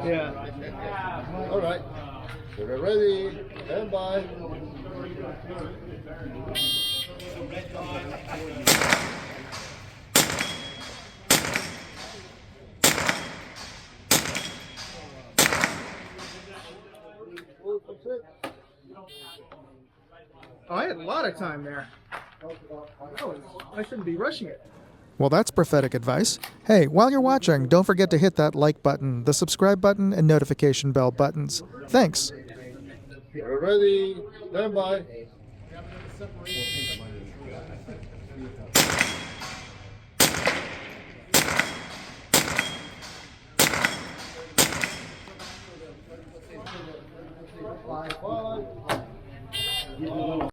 Yeah. All right. We're ready. Stand by. Oh, I had a lot of time there. I shouldn't be rushing it. Well, that's prophetic advice. Hey, while you're watching, don't forget to hit that like button, the subscribe button, and notification bell buttons. Thanks. We're ready. Stand by.